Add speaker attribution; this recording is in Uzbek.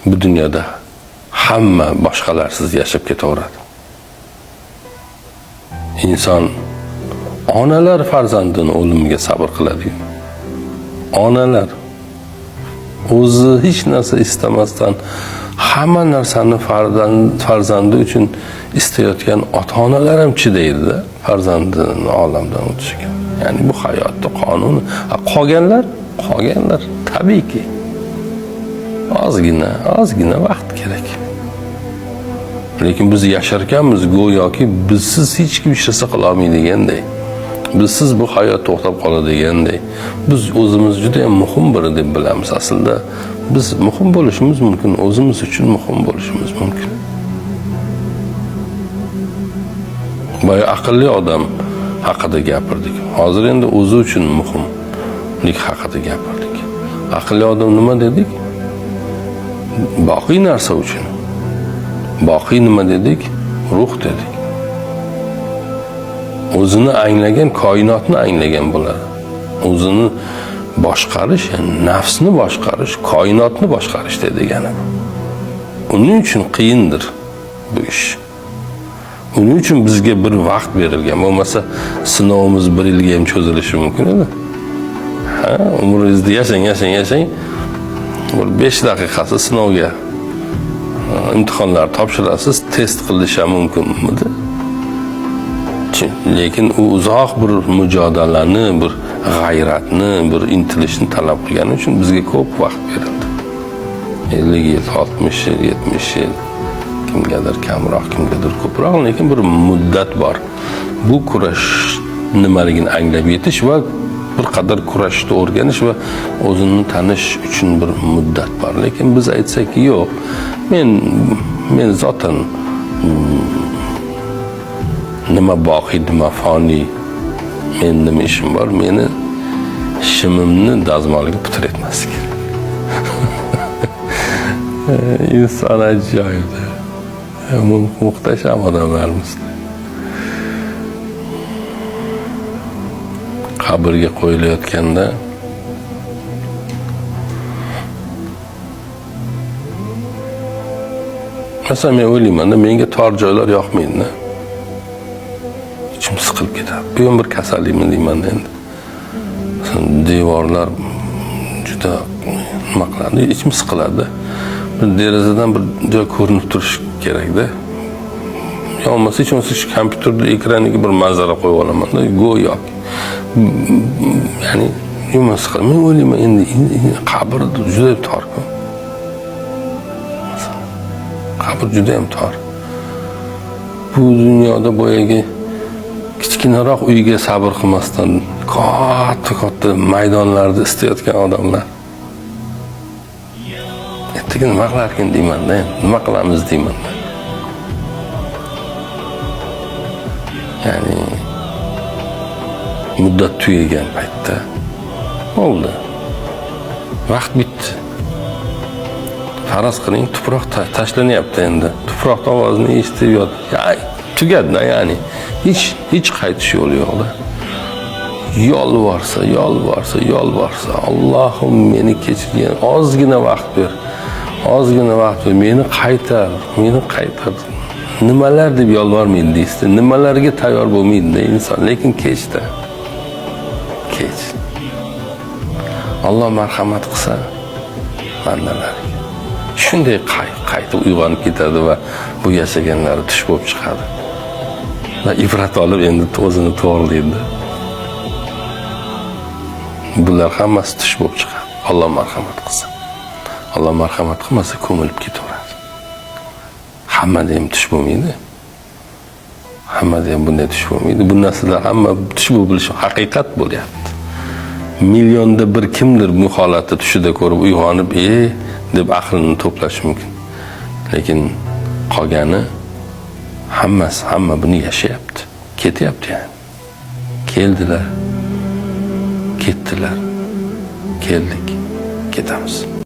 Speaker 1: bu dunyoda hamma boshqalarsiz yashab ketaveradi. Inson onalar farzandini o'limiga sabr qiladi. Onalar o'zi hech narsa istamasdan hamma narsani farzandi uchun istayotgan ota-onalar ham chidaydi farzandini olamdan o'tishiga. Ya'ni bu hayotning qonuni. Qolganlar tabiiyki ozgina vaqt kerak. Lekin biz yasharkanmiz go'yoki bizsiz hech kim hech narsa qila olmaydiganday. Bizsiz bu hayot to'xtab qoladiganday. Biz o'zimiz juda ham muhim biri deb bilamiz. Aslida biz muhim bo'lishimiz mumkin, o'zimiz uchun muhim bo'lishimiz mumkin. Boya aqlli odam haqida gapirdik. Hozir endi o'zi uchun muhimlik haqida gapirdik. Aqlli odam nima dedik? Boqiy narsa uchun. Boqiy nima dedik? Ruh dedik. O'zini anglagan, koinotni anglagan bo'ladi. O'zini boshqarish, ya'ni nafsni boshqarish, koinotni boshqarish degani. Uning uchun qiyindir bu ish. Uning uchun bizga bir vaqt berilgan. Bo'lmasa sinovimiz 1 yilga ham cho'zilishi mumkin edi. Umringizni yashang. Bir 5 daqiqasi sinovga imtihonlar topshirasiz, test qilishi mumkinmidi? Lekin u uzoq bir mujodalani, bir g'ayratni, bir intilishni talab qilgani uchun bizga ko'p vaqt berildi. 50 yil, 60 yil, 70 yil, kimgadir kamroq, kimgadir ko'proq, lekin bir muddat bor. Bu kurash nimaligini anglab yetish va bir qadar kurashni o'rganish va o'zini tanish uchun bir muddat bor. Lekin biz aytsak, yo'q, men zotan nima boqiy, nima foniy, men nima ishim bor, meni shimimni dazmolga putur etmas kerak. İnson ajoyib. Muhtasham odamlarimiz. Qabrga qo'yilayotganda masalan, men o'ylayman, menga tor joylar yoqmaydi. İçim sıkılıp ketadi. Bu ham bir kasallikmi deyman endi. Devorlar juda nima qiladi, ichim siqiladi. Bir derazadan bir joy ko'rinib turish kerakda. Yo bo'lmasa hech bo'lmasa kompyuterda ekraniga bir manzara qo'yib olaman-da, go'yoki. Ya'ni nima siqiladi. Men o'ylayman, endi qabr juda tor-ku. Qabr juda ham tor. Bu dunyoda boyagi kichkinaroq uyga sabr qilmasdan katta maydonlarda istayotgan odamlar. Ertaga nima qilarkin deyman-da, nima qilamiz deyman-da. Ya'ni muddat tugagan paytda bo'ldi. Vaqt bitdi. Faraz qiling, tuproq tashlanyapti endi. Tuproq ovozini eshitib yot. Tugadi-da, ya'ni hech qaytish yo'li yo'q-da. Yolvorsa, Allohim meni kechirgin, ozgina vaqt ber. Meni qaytar. Nimalar deb yolvormaydi deysiz. Nimalarga tayyor bo'lmaydi inson, lekin kechda. Kech. Alloh marhamat qilsa bandalarga. Shunday qaytib uyg'onib ketadi va bu yashaganlari tush bo'lib chiqadi. Va ibrat olib endi o'zini to'g'rilaydi. Bular hammasi tush bo'lib chiqadi. Alloh marhamat qilsa. Alloh marhamat qilmasa ko'milib ketaveradi. Hammada ham tush bo'lmaydi. Hammada ham bunday tush bo'lmaydi. Bu narsalar hamma tush bo'lishi haqiqat bo'lyapti. Millionda bir kimdir bu holatni tushida ko'rib uyg'onib, deb aqlini to'plash mumkin. Lekin qolgani hamma buni yashayapti. Ketyapti yani. Keldilar. Ketdilar. Keldik. Ketamiz.